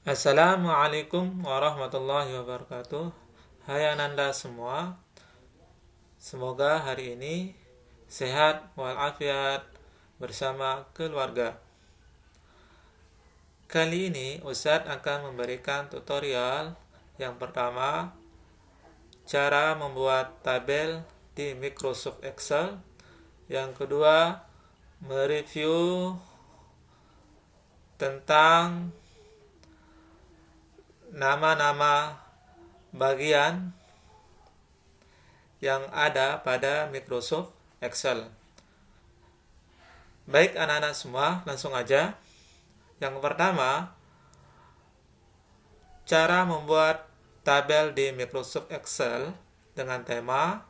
Assalamualaikum warahmatullahi wabarakatuh. Hai Ananda semua. Semoga hari ini sehat walafiat bersama keluarga. Kali ini Ustadz akan memberikan tutorial yang pertama, cara membuat tabel di Microsoft Excel. Yang kedua, mereview tentang nama-nama bagian yang ada pada Microsoft Excel. Baik anak-anak semua, langsung aja. Yang pertama, cara membuat tabel di Microsoft Excel dengan tema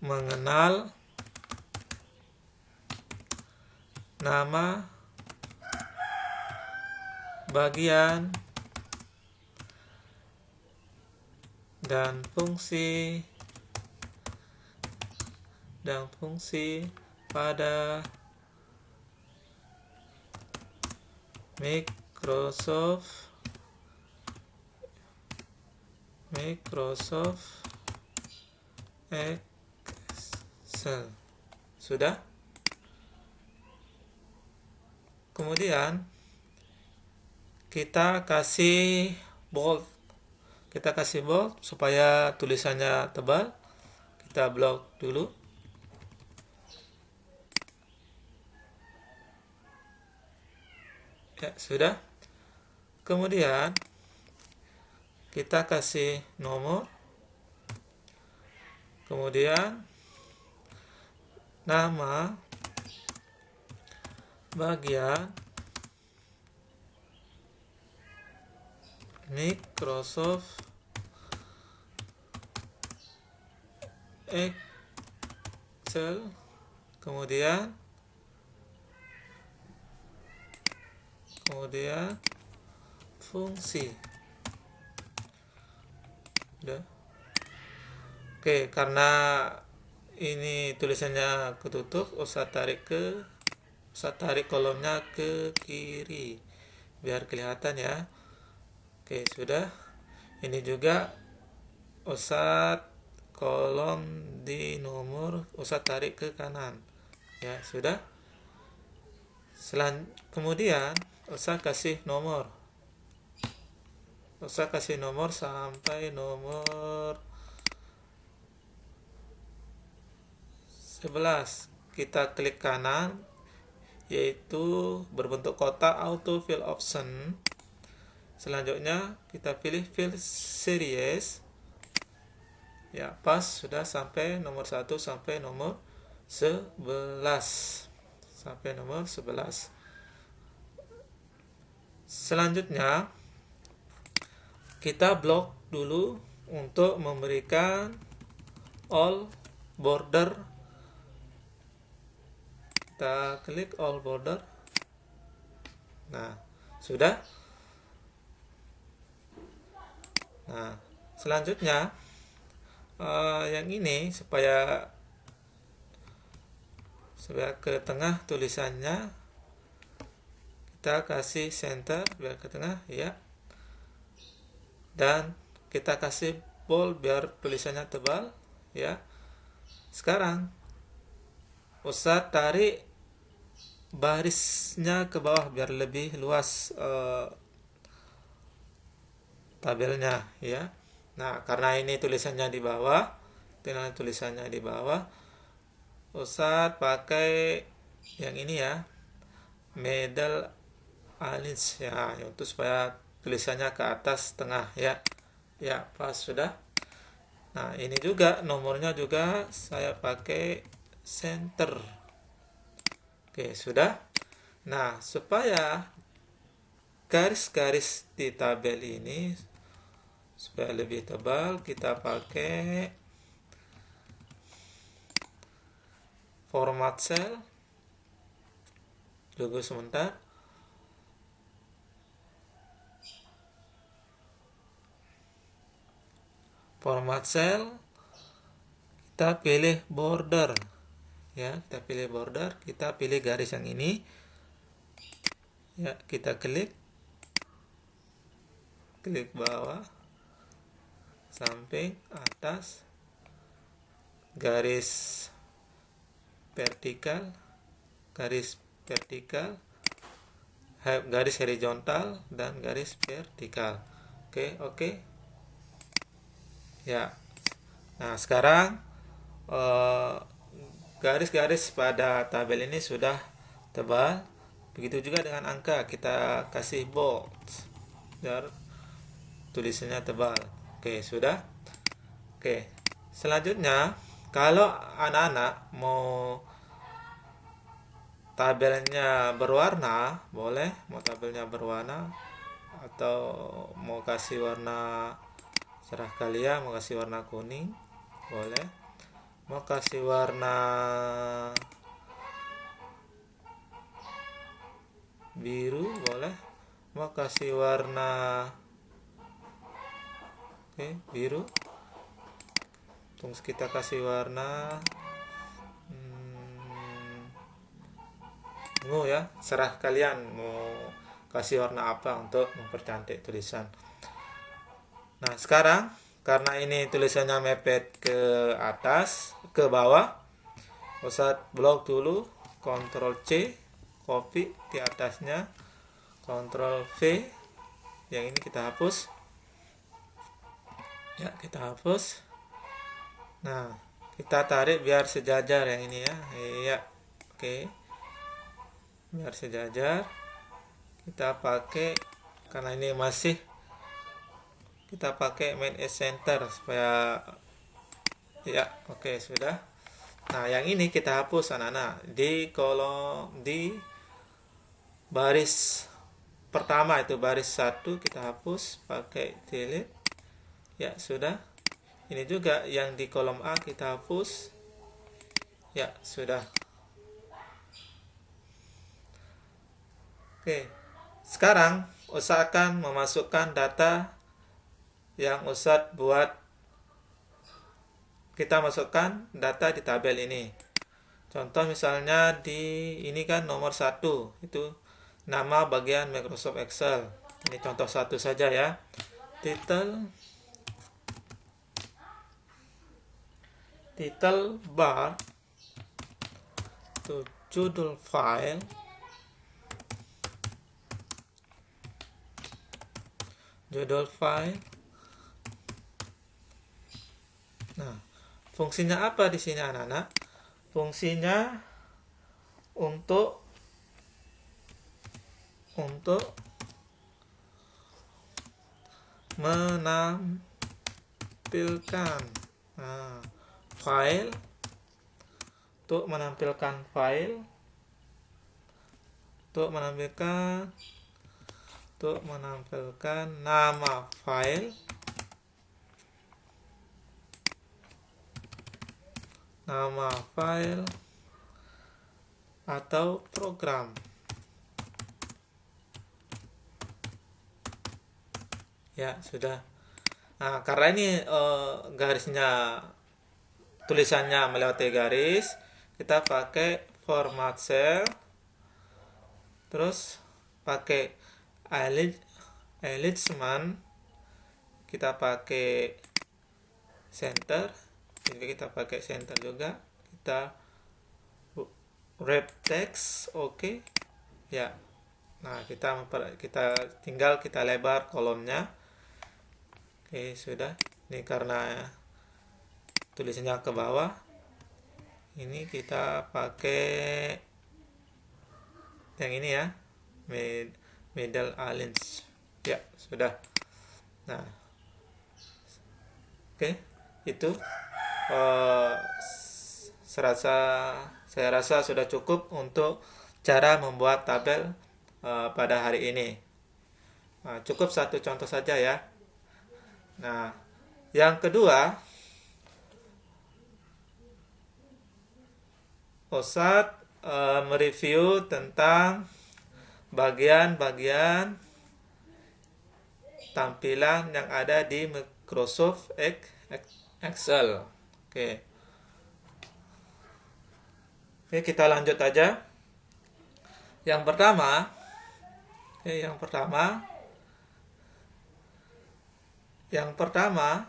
mengenal nama bagian dan fungsi pada Microsoft Excel. Sudah? Kemudian kita kasih bold supaya tulisannya tebal. Kita blok dulu. Ya, sudah. Kemudian kita kasih nomor. Kemudian nama bagian Microsoft Excel, kemudian fungsi. Udah. Oke, karena ini tulisannya ketutup, usah tarik kolomnya ke kiri biar kelihatan ya. Oke, sudah. Ini juga usah kolom di nomor, usah tarik ke kanan. Ya, sudah. Kemudian usah kasih nomor. Sampai nomor 11. Kita klik kanan, yaitu berbentuk kotak auto fill option. Selanjutnya kita pilih fill series. Ya, pas sudah sampai nomor 1 sampai nomor 11. Selanjutnya kita blok dulu untuk memberikan all border. Kita klik all border. Nah, sudah. Nah, selanjutnya yang ini supaya ke tengah tulisannya, kita kasih center biar ke tengah ya. Dan kita kasih bold biar tulisannya tebal ya. Sekarang usah tarik barisnya ke bawah biar lebih luas tabelnya ya. Nah, karena ini tulisannya di bawah, Ustadz pakai yang ini ya, middle alignment ya, untuk supaya tulisannya ke atas tengah ya. Ya, pas sudah. Nah, ini juga nomornya juga saya pakai center. Oke, sudah. Nah, supaya garis-garis di tabel ini supaya lebih tebal, kita pakai format cell. Tunggu sebentar. Format cell, kita pilih border ya, kita pilih border, kita pilih garis yang ini, ya, kita klik bawah, samping, atas, garis vertikal, garis horizontal, dan garis vertikal. Oke. Ya. Nah, sekarang garis-garis pada tabel ini sudah tebal. Begitu juga dengan angka, kita kasih bold biar tulisannya tebal. Sudah. Selanjutnya, kalau anak-anak mau tabelnya berwarna, boleh. Mau tabelnya berwarna atau mau kasih warna serah kalian, mau kasih warna kuning, boleh. Mau kasih warna biru, boleh. Mau kasih warna biru. Terus kita kasih warna ya, serah kalian mau kasih warna apa untuk mempercantik tulisan. Nah, sekarang karena ini tulisannya mepet ke atas, ke bawah, Ustadz blok dulu, Ctrl C, copy di atasnya, Ctrl V, yang ini kita hapus. Ya, kita hapus. Nah, kita tarik biar sejajar yang ini ya. Iya, biar sejajar. Kita pakai, karena ini masih, kita pakai main center supaya ya. Sudah. Nah, yang ini kita hapus anak-anak di kolom, di baris pertama itu baris 1 kita hapus pakai delete. Ya, sudah. Ini juga yang di kolom A kita hapus. Ya, sudah. Sekarang Ustadz akan memasukkan data yang Ustadz buat. Kita masukkan data di tabel ini. Contoh misalnya di ini kan nomor 1 itu nama bagian Microsoft Excel. Ini contoh 1 saja ya. Title bar itu judul file, Nah, fungsinya apa di sini anak-anak? Fungsinya untuk menampilkan file, untuk menampilkan nama file, atau program. Ya, sudah. Nah, karena ini garisnya, tulisannya melewati garis, kita pakai format cell, terus pakai alignment, kita pakai center, jadi kita pakai center juga, kita wrap text, ya. Nah, kita tinggal kita lebar kolomnya. Sudah. Ini karena tulisannya ke bawah, ini kita pakai yang ini ya, middle alignment. Ya, sudah. Nah, itu saya rasa sudah cukup untuk cara membuat tabel pada hari ini. Nah, cukup satu contoh saja ya. Nah, yang kedua, Ustadz mereview tentang bagian-bagian tampilan yang ada di Microsoft Excel. Oke, kita lanjut aja. Yang pertama, yang pertama,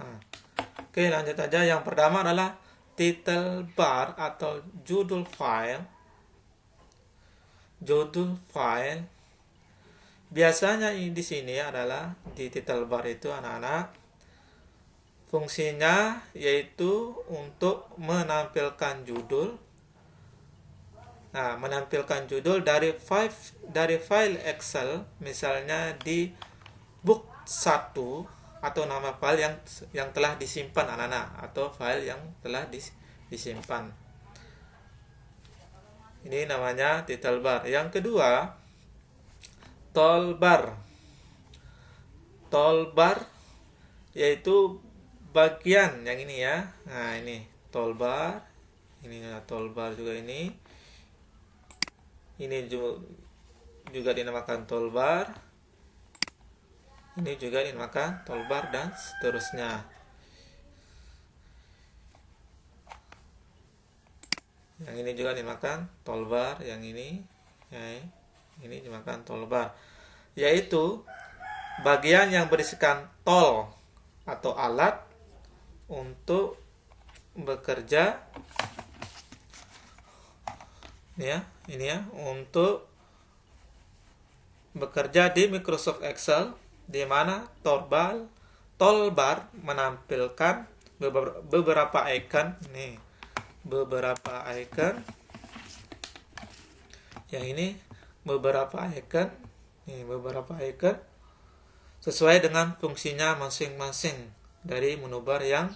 nah, oke, lanjut aja. Yang pertama adalah title bar atau judul file. Judul file biasanya di sini adalah di title bar itu anak-anak fungsinya yaitu untuk menampilkan judul. Nah, menampilkan judul dari file Excel, misalnya di book 1 atau nama file yang telah disimpan anak-anak, atau file yang telah disimpan. Ini namanya title bar. Yang kedua, toolbar. Toolbar yaitu bagian yang ini ya. Nah, ini toolbar. Ini toolbar juga ini. Ini juga dinamakan toolbar. Ini juga dinamakan toolbar dan seterusnya. Yang ini juga dinamakan toolbar, yang ini dinamakan toolbar. Yaitu bagian yang berisikan tool atau alat untuk bekerja ini ya untuk bekerja di Microsoft Excel, di mana toolbar menampilkan beberapa icon nih, beberapa icon yang ini, beberapa icon sesuai dengan fungsinya masing-masing dari menu bar yang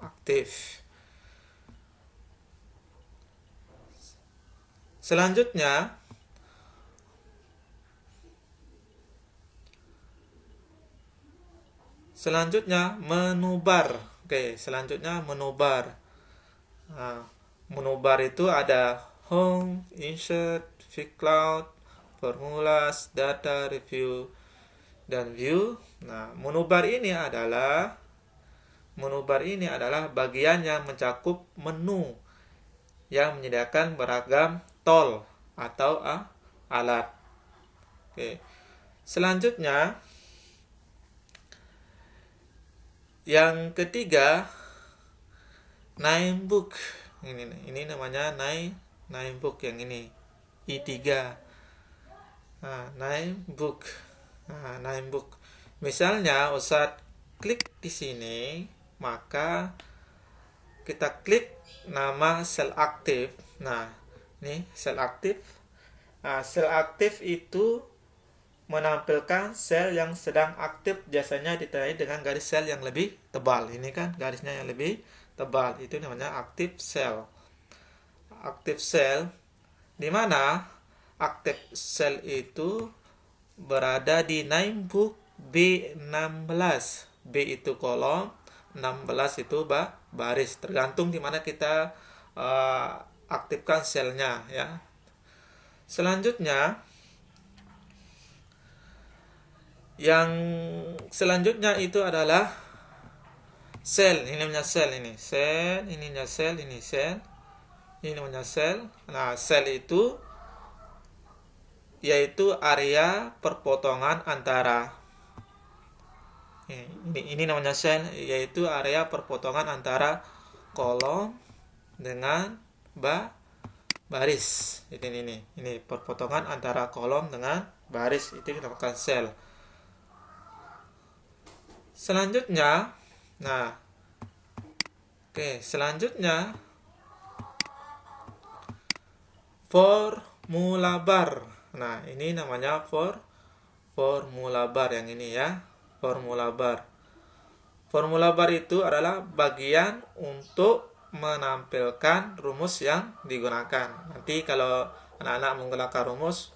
aktif. Selanjutnya menu bar. Oke, selanjutnya menu bar. Nah, menu bar itu ada home, insert, vCloud, formulas, data, review, dan view. Nah, menu bar ini adalah bagian yang mencakup menu yang menyediakan beragam tool atau alat. Oke. Selanjutnya yang ketiga, name book. Ini namanya name book yang ini. I3. Nah, name book. Misalnya Ustadz klik di sini, maka kita klik nama sel aktif. Nah, ini sel aktif. Nah, sel aktif itu menampilkan sel yang sedang aktif, biasanya ditandai dengan garis sel yang lebih tebal. Ini kan garisnya yang lebih tebal, itu namanya active cell. Active cell, di mana active cell itu berada di name book B16. B itu kolom, 16 itu baris, tergantung di mana kita aktifkan selnya ya. Selanjutnya itu adalah sel. Ini namanya sel, ini namanya sel. Ini namanya sel. Nah, sel itu yaitu area perpotongan antara ini namanya sel, yaitu area perpotongan antara kolom dengan baris. Ini perpotongan antara kolom dengan baris, itu dinamakan sel. Selanjutnya formula bar. Nah, ini namanya formula bar yang ini ya. Formula bar. Formula bar itu adalah bagian untuk menampilkan rumus yang digunakan. Nanti kalau anak-anak menggunakan rumus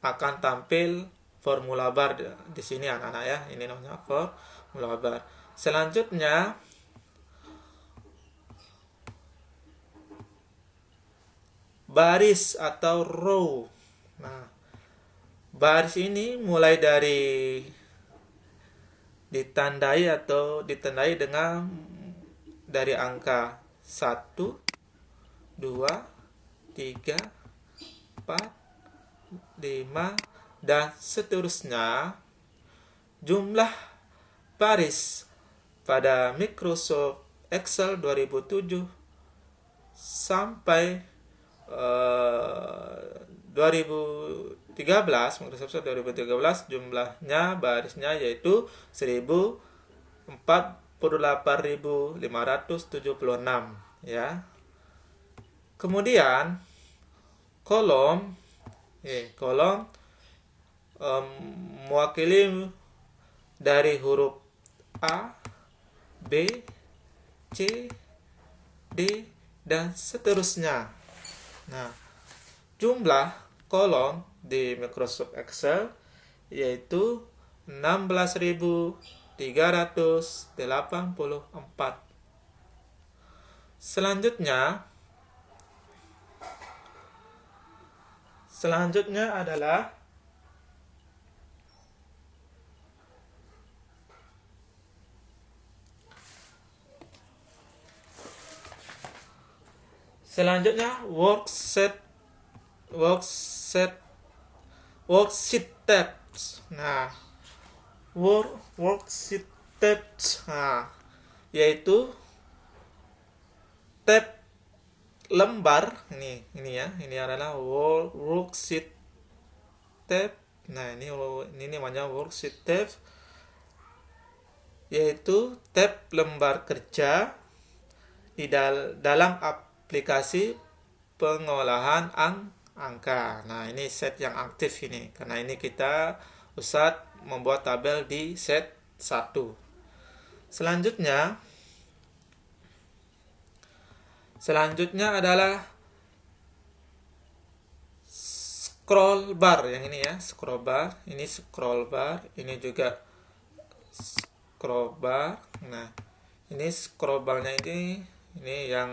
akan tampil formula bar di sini anak-anak ya. Ini namanya formula bar. Selanjutnya baris atau row. Nah, baris ini mulai dari ditandai dengan dari angka 1, 2, 3, 4, 5, dan seterusnya. Jumlah baris pada Microsoft Excel 2007 sampai 2013, Microsoft Excel 2013 jumlahnya barisnya yaitu 1048.576 ya. Kemudian kolom mewakili dari huruf A, B, C, D, dan seterusnya. Nah, jumlah kolom di Microsoft Excel yaitu 16.384. Selanjutnya adalah worksheet tabs. Nah, worksheet tabs, yaitu tab lembar ini ya. Ini adalah worksheet tab. Nah, ini namanya worksheet tab, yaitu tab lembar kerja di dalam aplikasi pengolahan angka. Nah, ini set yang aktif ini, karena ini kita Ustadz membuat tabel di set 1. Selanjutnya adalah scroll bar yang ini ya, scroll bar. Ini scroll bar, ini juga scroll bar. Nah, ini scroll barnya ini yang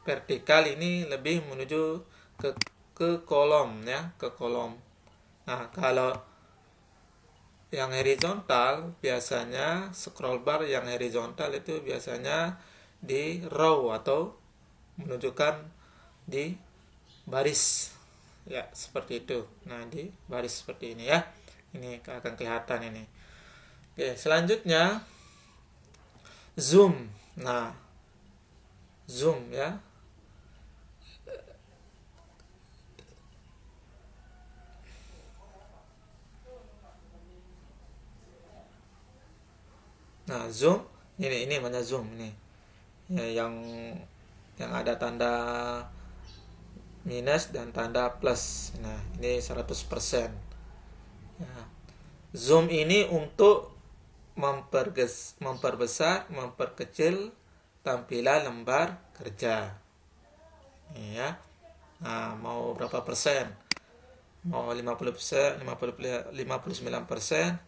vertikal, ini lebih menuju ke kolom ya, ke kolom. Nah, kalau yang horizontal biasanya scroll bar yang horizontal itu biasanya di row atau menunjukkan di baris ya, seperti itu. Nah, di baris seperti ini ya. Ini akan kelihatan ini. Oke, selanjutnya zoom. Nah, zoom ya. Nah, zoom ini namanya zoom ini. Ya, yang ada tanda minus dan tanda plus. Nah, ini 100%. Ya. Zoom ini untuk memperbesar, memperkecil tampilan lembar kerja. Ini ya. Nah, mau berapa persen? Mau 50%, 59%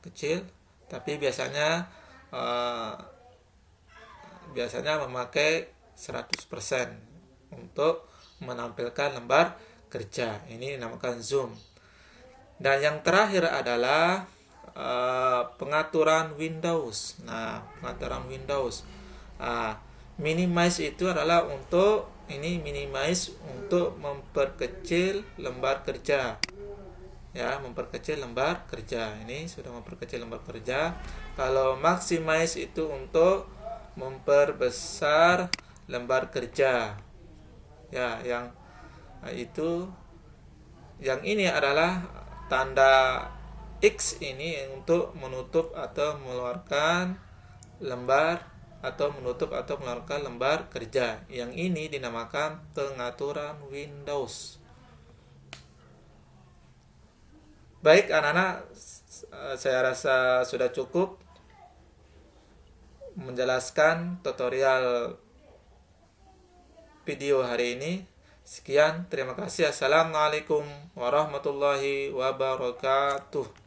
kecil, tapi biasanya memakai 100% untuk menampilkan lembar kerja. Ini dinamakan zoom. Dan yang terakhir adalah pengaturan Windows. Nah, pengaturan Windows. Minimize itu adalah untuk minimize untuk memperkecil lembar kerja. Ya, memperkecil lembar kerja. Ini sudah memperkecil lembar kerja. Kalau maximize itu untuk memperbesar lembar kerja. Ya, yang ini adalah tanda X ini untuk menutup atau mengeluarkan lembar atau menutup atau mengeluarkan lembar kerja. Yang ini dinamakan pengaturan Windows. Baik anak-anak, saya rasa sudah cukup menjelaskan tutorial video hari ini. Sekian, terima kasih. Assalamualaikum warahmatullahi wabarakatuh.